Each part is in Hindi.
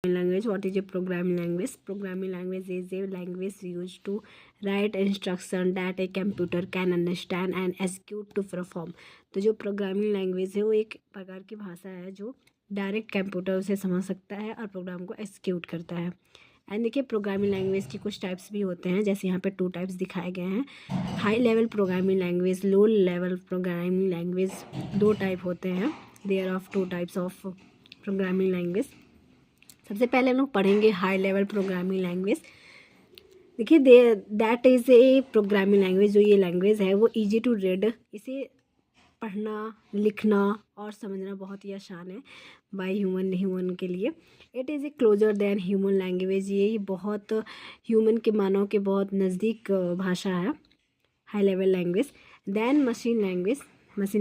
language. What is a programming language? Programming language is a language used to write instruction that a computer can understand and execute to perform. तो जो प्रोग्रामिंग लैंग्वेज है वो एक प्रकार की भाषा है जो डायरेक्ट कंप्यूटर उसे समझ सकता है और प्रोग्राम को एग्जीक्यूट करता है। एंड देखिए प्रोग्रामिंग लैंग्वेज की कुछ टाइप्स भी होते हैं, जैसे यहाँ पे 2 टाइप्स दिखाए गए हैं। High level programming language, low level programming language, 2 type होते हैं। There of 2 types of programming language. सबसे पहले हम लोग पढ़ेंगे हाई लेवल प्रोग्रामिंग लैंग्वेज। देखिए that is a programming language, जो ये लैंग्वेज है वो ईजी टू रीड, इसे पढ़ना, लिखना और समझना बहुत ही आसान है बाय ह्यूमन के लिए। It is A closure then human language, ये बहुत ह्यूमन के मानव के बहुत नज़दीक भाषा है high level language. Then machine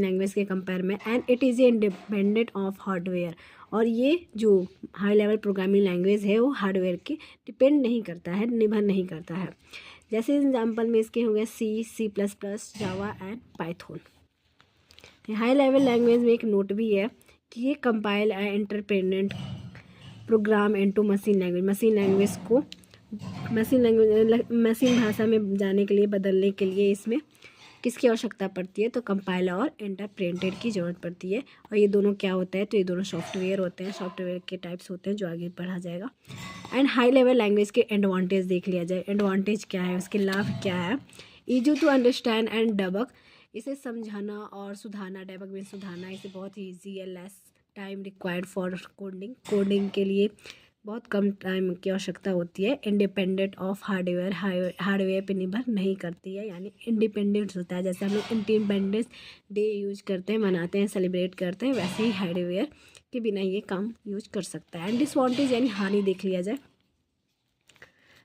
language के कंपेयर में, and it is a independent of hardware, और ये जो हाई लेवल प्रोग्रामिंग लैंग्वेज है वो हार्डवेयर के डिपेंड नहीं करता है, निर्भर नहीं करता है। जैसे एग्जांपल में इसके हो गए C++, Java and Python. High level language में एक नोट भी है कि ये compile interpreted programme into machine language. Machine भाषा में जाने के लिए, बदलने के लिए इसमें किसकी आवश्यकता पड़ती है? तो कंपाइलर और इंटरप्रेटेड की ज़रूरत पड़ती है। और ये दोनों क्या होता है? तो ये दोनों सॉफ्टवेयर होते हैं, सॉफ्टवेयर के टाइप्स होते हैं जो आगे पढ़ा जाएगा। एंड हाई लेवल लैंग्वेज के एडवांटेज देख लिया जाए। एडवांटेज क्या है, उसके लाभ क्या है? ईजी टू अंडरस्टैंड एंड डेबग, इसे समझाना और सुधारना, डेबग में सुधारना, इसे बहुत ही ईजी है। Less time required for coding के लिए बहुत कम टाइम की आवश्यकता होती है। इंडिपेंडेंट ऑफ हार्डवेयर पे निर्भर नहीं करती है, यानी इंडिपेंडेंट होता है। जैसे हम लोग इंडिपेंडेंस डे यूज करते हैं, मनाते हैं, सेलिब्रेट करते हैं, वैसे ही हार्डवेयर के बिना ये काम यूज कर सकता है। एंड डिसएडवांटेज यानी हानि देख लिया जाए।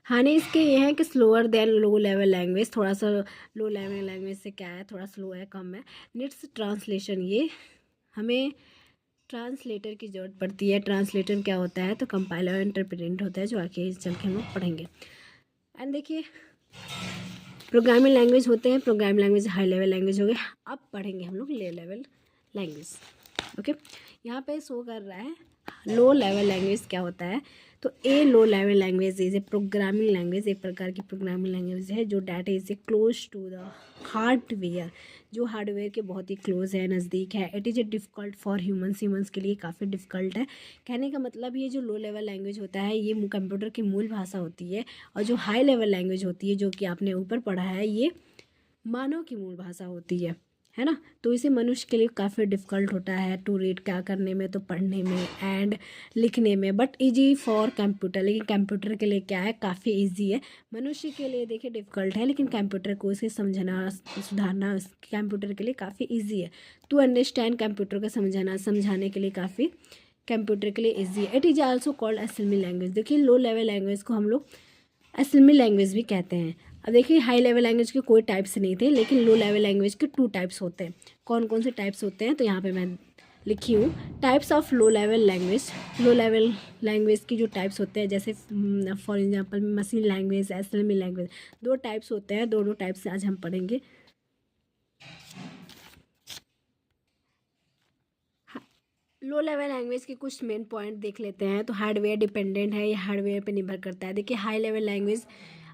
हानि इसके ये है कि slower than low level language, थोड़ा सा लो लेवल लैंग्वेज से क्या है, थोड़ा स्लो है, कम है। नीड्स ट्रांसलेशन, ये हमें ट्रांसलेटर की ज़रूरत पड़ती है। ट्रांसलेटर क्या होता है? तो कंपाइलर इंटरप्रेटेंट होता है, जो आगे चल के हम लोग पढ़ेंगे। एंड देखिए प्रोग्रामिंग लैंग्वेज होते हैं, programming language high level language हो गए। अब पढ़ेंगे हम लोग लो लेवल लैंग्वेज। ओके, यहाँ पे शो कर रहा है लो लेवल लैंग्वेज क्या होता है। तो a low level language is a programming language, एक प्रकार की प्रोग्रामिंग लैंग्वेज है जो data is a close to the hardware, जो हार्डवेयर के बहुत ही क्लोज है, नज़दीक है। It is a difficult for humans के लिए काफ़ी डिफ़िकल्ट है। कहने का मतलब ये जो लो लेवल लैंग्वेज होता है ये कंप्यूटर की मूल भाषा होती है, और जो हाई लेवल लैंग्वेज होती है जो कि आपने ऊपर पढ़ा है ये मानव की मूल भाषा होती है ना। तो इसे मनुष्य के लिए काफ़ी डिफ़िकल्ट होता है टू रीड, क्या करने में, तो पढ़ने में एंड लिखने में, बट इजी फॉर कंप्यूटर, लेकिन कंप्यूटर के लिए क्या है, काफ़ी इजी है। मनुष्य के लिए देखिए डिफ़िकल्ट है, लेकिन कंप्यूटर को इसे समझना, सुधारना कंप्यूटर के लिए काफ़ी इजी है। टू अंडरस्टैंड, कंप्यूटर को समझाने के लिए काफ़ी कंप्यूटर के लिए ईजी है। It is also called assembly language. देखिए लो लेवल लैंग्वेज को हम लोग असेंबली लैंग्वेज भी कहते हैं। अब देखिए हाई लेवल लैंग्वेज के कोई टाइप्स नहीं थे, लेकिन लो लेवल लैंग्वेज के 2 टाइप्स होते हैं। कौन कौन से टाइप्स होते हैं? तो यहाँ पे मैं लिखी हूँ types of low level language. Low level language की जो टाइप्स होते हैं, जैसे for example machine language, assembly language, 2 types होते हैं। दोनों टाइप्स आज हम पढ़ेंगे। लो लेवल लैंग्वेज के कुछ मेन पॉइंट देख लेते हैं। तो हार्डवेयर डिपेंडेंट है, ये हार्डवेयर पे निर्भर करता है। देखिए हाई लेवल लैंग्वेज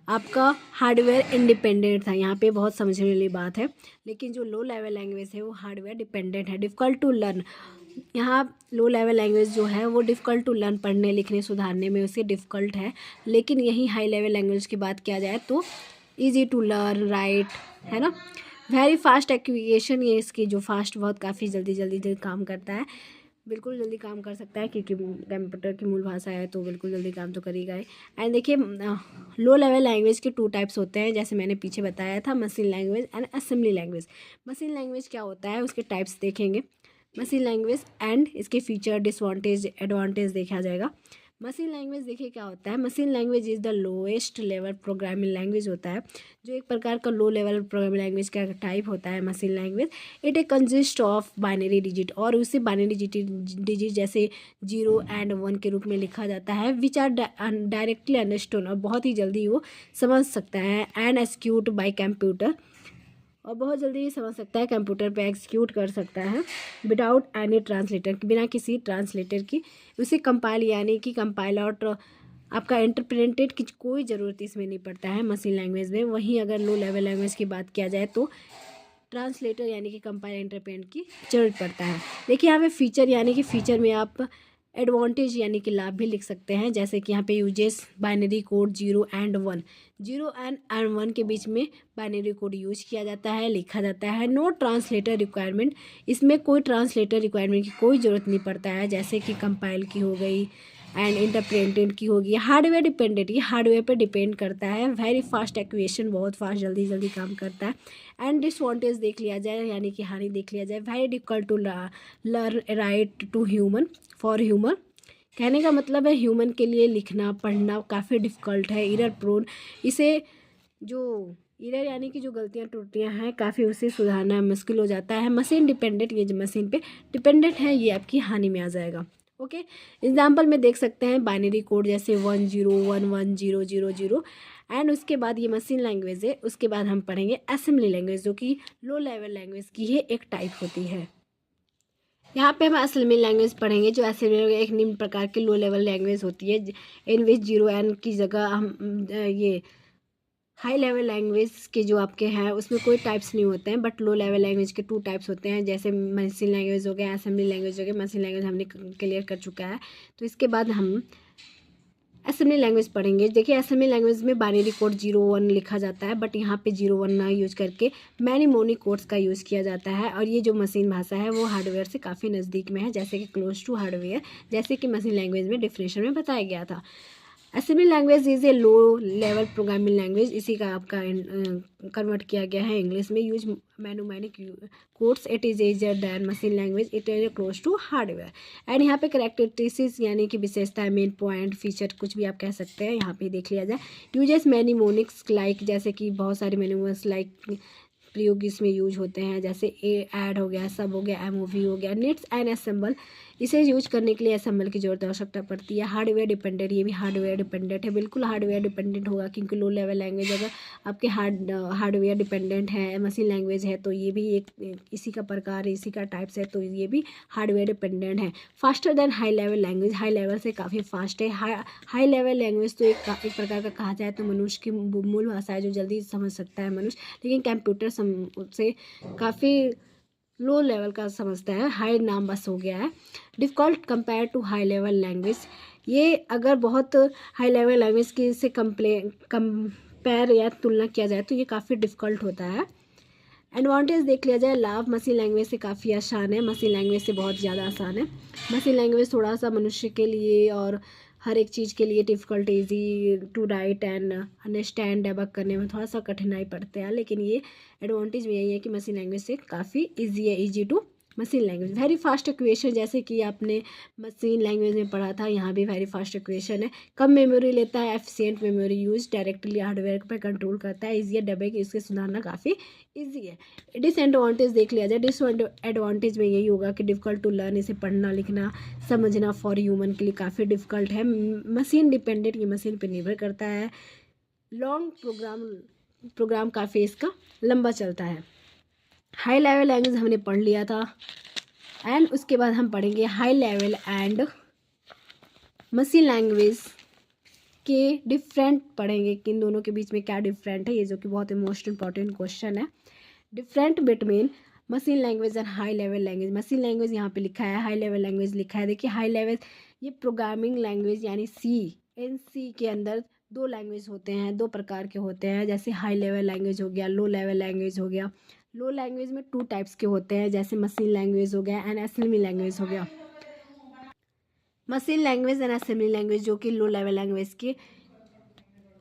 आपका हार्डवेयर इंडिपेंडेंट था, यहाँ पे बहुत समझने वाली बात है। लेकिन जो लो लेवल लैंग्वेज है वो हार्डवेयर डिपेंडेंट है। डिफ़िकल्ट टू लर्न, यहाँ लो लेवल लैंग्वेज जो है वो डिफ़िकल्ट टू लर्न, पढ़ने लिखने सुधारने में उसे डिफ़िकल्ट है। लेकिन यही हाई लेवल लैंग्वेज की बात किया जाए तो ईजी टू लर्न, राइट, है ना। वेरी फास्ट एक्विजिशन, ये इसकी जो फास्ट बहुत काफ़ी जल्दी काम करता है, बिल्कुल जल्दी काम कर सकता है, क्योंकि कंप्यूटर की मूल भाषा है तो बिल्कुल जल्दी काम तो करेगा ही। एंड देखिए लो लेवल लैंग्वेज के 2 टाइप्स होते हैं, जैसे मैंने पीछे बताया था, machine language and assembly language. Machine language क्या होता है उसके टाइप्स देखेंगे, मशीन लैंग्वेज एंड इसके फीचर, डिसएडवांटेज, एडवांटेज देखा जाएगा। मशीन लैंग्वेज देखिए क्या होता है। Machine language is the lowest level programming language होता है, जो एक प्रकार का लो लेवल प्रोग्रामिंग लैंग्वेज का टाइप होता है machine language. It A consist of binary digit, और उसे बाइनरी डिजिट जैसे 0 एंड 1 के रूप में लिखा जाता है, विच आर डायरेक्टली अंडरस्टूड, और बहुत ही जल्दी वो समझ सकता है, एंड एक्सिक्यूट बाय कंप्यूटर, और बहुत जल्दी ये समझ सकता है, कंप्यूटर पे एग्जीक्यूट कर सकता है विदाउट एनी ट्रांसलेटर, बिना किसी ट्रांसलेटर की। उसे कंपाइल यानी कि कंपाइल और आपका इंटरप्रेटेड की कोई ज़रूरत इसमें नहीं पड़ता है मशीन लैंग्वेज में। वहीं अगर लो लेवल लैंग्वेज की बात किया जाए तो ट्रांसलेटर यानी कि कंपाइल इंटरप्रेट की जरूरत पड़ता है। देखिए यहाँ पे फीचर यानी कि फीचर में आप एडवांटेज यानी कि लाभ भी लिख सकते हैं, जैसे कि यहाँ पे uses binary code 0 and 1, 0 and 1 के बीच में बाइनरी कोड यूज किया जाता है, लिखा जाता है। नो ट्रांसलेटर रिक्वायरमेंट, इसमें कोई ट्रांसलेटर रिक्वायरमेंट की कोई ज़रूरत नहीं पड़ता है, जैसे कि कंपाइल की हो गई एंड इंटरप्रेटेड की होगी। हार्डवेयर डिपेंडेंट, ये हार्डवेयर पर डिपेंड करता है। वेरी फास्ट एक्यूएशन, बहुत फास्ट जल्दी जल्दी काम करता है। एंड डिसवांटेज देख लिया जाए यानी कि हानि देख लिया जाए, very difficult to learn write to human for human, कहने का मतलब है ह्यूमन के लिए लिखना पढ़ना काफ़ी डिफ़िकल्ट है। एरर प्रोन, इसे जो एरर यानी कि जो गलतियाँ त्रुटियाँ हैं काफ़ी उसे सुधारना मुश्किल हो जाता है। मशीन डिपेंडेंट, ये जो मशीन पे डिपेंडेंट है ये आपकी हानि में आ जाएगा। ओके, एग्जाम्पल में देख सकते हैं बाइनरी कोड जैसे 10110000 एंड उसके बाद ये मशीन लैंग्वेज है। उसके बाद हम पढ़ेंगे असेंबली लैंग्वेज, जो कि लो लेवल लैंग्वेज की ही एक टाइप होती है। यहाँ पे हम असेंबली लैंग्वेज पढ़ेंगे, जो असेंबली एक निम्न प्रकार की लो लेवल लैंग्वेज होती है, इन विच 0 एन की जगह हम ये हाई लेवल लैंग्वेज के जो आपके हैं उसमें कोई टाइप्स नहीं होते हैं, बट लो लेवल लैंग्वेज के 2 टाइप्स होते हैं, जैसे मशीन लैंग्वेज हो गया, असेंबली लैंग्वेज हो गया। मशीन लैंग्वेज हमने क्लियर कर चुका है, तो इसके बाद हम असेंबली लैंग्वेज पढ़ेंगे। देखिए असेंबली लैंग्वेज में बाइनरी कोड 0 1 लिखा जाता है, बट यहाँ पे 0 1 ना यूज करके मैनी मोनी कोड्स का यूज़ किया जाता है। और ये जो मशीन भाषा है वो हार्डवेयर से काफ़ी नज़दीक में है, जैसे कि क्लोज टू हार्डवेयर, जैसे कि मशीन लैंग्वेज में डिफिनेशन में बताया गया था। Assembly language is a low level programming language, इसी का आपका कन्वर्ट किया गया है इंग्लिश में। Use many codes, it is easier than machine language, it is close to hardware. And यहाँ पे करेक्टरिस्टिक्स यानी कि विशेषता, मेन पॉइंट, फीचर, कुछ भी आप कह सकते हैं, यहाँ पे देख लिया जाए। यूजेस मैनीमोनिक्स लाइक, जैसे कि बहुत सारे मैनीमोनिक्स लाइक प्रयोग इसमें यूज होते हैं, जैसे ऐड हो गया, सब हो गया, एमओवी हो गया, नीड्स एंड असेंबल, इसे यूज करने के लिए असेंबल की जरूरत आवश्यकता पड़ती है। हार्डवेयर डिपेंडेंट, ये भी हार्डवेयर डिपेंडेंट है, बिल्कुल हार्डवेयर डिपेंडेंट होगा, क्योंकि लो लेवल लैंग्वेज अगर आपके हार्डवेयर डिपेंडेंट है, मशीन लैंग्वेज है, तो ये भी एक इसी का प्रकार, इसी का टाइप्स है, तो ये भी हार्डवेयर डिपेंडेंट है। Faster than high level language, high level से काफ़ी फास्ट है। हाई लेवल लैंग्वेज तो एक प्रकार का कहा जाए तो मनुष्य की मूल भाषा है, जो जल्दी समझ सकता है मनुष्य, लेकिन कंप्यूटर से काफ़ी लो लेवल का समझता है। हाई नाम बस हो गया है। Difficult compare to high level language, ये अगर बहुत हाई लेवल लैंग्वेज की से कंपेयर या तुलना किया जाए तो ये काफ़ी डिफ़िकल्ट होता है। एडवांटेज देख लिया जाए, लाभ मशीन लैंग्वेज से काफ़ी आसान है, मशीन लैंग्वेज से बहुत ज़्यादा आसान है। मशीन लैंग्वेज थोड़ा सा मनुष्य के लिए और हर एक चीज़ के लिए difficult, easy to write and understand, debug करने में थोड़ा सा कठिनाई पड़ते हैं, लेकिन ये एडवांटेज में यही है कि मशीन लैंग्वेज से काफ़ी ईजी है, easy to machine language. Very fast equation, जैसे कि आपने मशीन लैंग्वेज में पढ़ा था, यहाँ भी वेरी फास्ट इक्वेशन है। कम मेमोरी लेता है, efficient memory use, directly hardware पर कंट्रोल करता है, ईजी है, डेबग इसके सुधारना काफ़ी ईजी है। डिसएडवांटेज देख लिया जाए, डिसएडवांटेज में यही होगा कि डिफ़िकल्ट टू लर्न, इसे पढ़ना लिखना समझना फॉर ह्यूमन के लिए काफ़ी डिफ़िकल्ट है। मशीन डिपेंडेंट, ये मशीन पर निर्भर करता है। लॉन्ग प्रोग्राम काफ़ी इसका लंबा चलता है। हाई लेवल लैंग्वेज हमने पढ़ लिया था, एंड उसके बाद हम पढ़ेंगे high level and machine language के डिफरेंट पढ़ेंगे कि इन दोनों के बीच में क्या डिफरेंट है, ये जो कि बहुत ही मोस्ट इंपॉर्टेंट क्वेश्चन है। Different between machine language and high level language, machine language यहाँ पे लिखा है, हाई लेवल लैंग्वेज लिखा है। देखिए हाई लेवल ये प्रोग्रामिंग लैंग्वेज यानी सी के अंदर 2 लैंग्वेज होते हैं, 2 प्रकार के होते हैं, जैसे हाई लेवल लैंग्वेज हो गया, लो लेवल लैंग्वेज हो गया। लो लैंग्वेज में 2 टाइप्स के होते हैं, जैसे मशीन लैंग्वेज हो गया एंड असेंबली लैंग्वेज हो गया। Machine language and assembly language जो कि लो लेवल लैंग्वेज के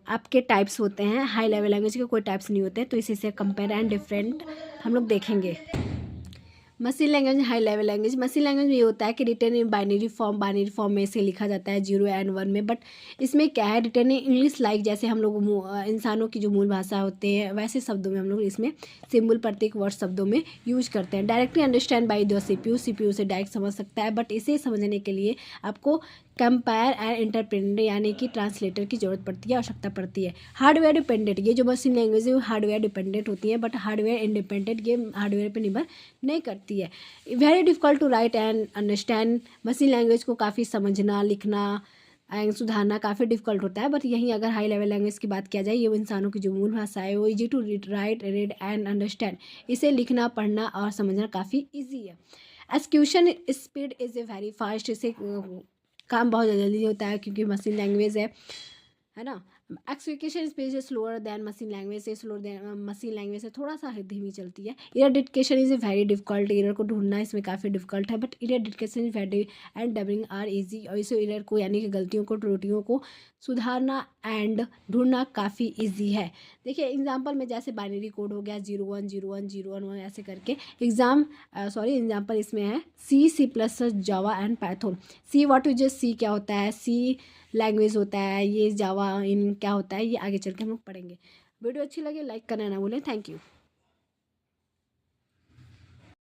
आपके टाइप्स होते हैं, हाई लेवल लैंग्वेज के कोई टाइप्स नहीं होते, तो इसी से कंपेयर एंड डिफरेंट हम लोग देखेंगे। Machine language, high level language. Machine language में ये होता है कि रिटर्न इन बाइनरी फॉर्म में से लिखा जाता है 0 एंड 1 में। बट इसमें क्या है, रिटर्न इन इंग्लिश लाइक, जैसे हम लोग इंसानों की जो मूल भाषा होते हैं वैसे शब्दों में हम लोग इसमें सिंबल प्रतीक वर्ड शब्दों में यूज करते हैं। Directly understand by the CPU से डायरेक्ट समझ सकता है, बट इसे समझने के लिए आपको कंपेयर एंड इंटरप्रेटर यानी कि ट्रांसलेटर की जरूरत पड़ती है, आवश्यकता पड़ती है। हार्डवेयर डिपेंडेंट, ये जो मशीन लैंग्वेज है वो हार्डवेयर डिपेंडेंट होती है, बट हार्डवेयर इंडिपेंडेंट, ये हार्डवेयर पे निर्भर नहीं करती है। Very difficult to write and understand, machine language को काफ़ी समझना, लिखना एंड सुधारना काफ़ी डिफिकल्ट होता है। बट यहीं अगर हाई लेवल लैंग्वेज की बात किया जाए, ये इंसानों की जो मूल भाषा है वो easy to write read and understand, इसे लिखना पढ़ना और समझना काफ़ी ईजी है। Execution speed is a very fast, इसे काम बहुत जल्दी होता है क्योंकि मशीन लैंग्वेज है ना। Execution speed is slower than machine language से, स्लोअर दैन मशीन लैंग्वेज से थोड़ा सा धीमी चलती है। Error detection is a very difficult, error को ढूंढना इसमें काफ़ी डिफिकल्ट है, but error detection is very and debugging are easy, और इस एरर को यानी कि गलतियों को, त्रुटियों को सुधारना एंड ढूंढना काफ़ी ईजी है। देखिए एग्जाम्पल में जैसे बाइनरी कोड हो गया 01 01 01 ऐसे करके एग्जाम्पल इसमें है C++, Java and Python. See what is C, क्या होता है, सी लैंग्वेज होता है, ये जावा इन क्या होता है, ये आगे चल के हम लोग पढ़ेंगे। वीडियो अच्छी लगे लाइक करना ना भूलें। Thank you.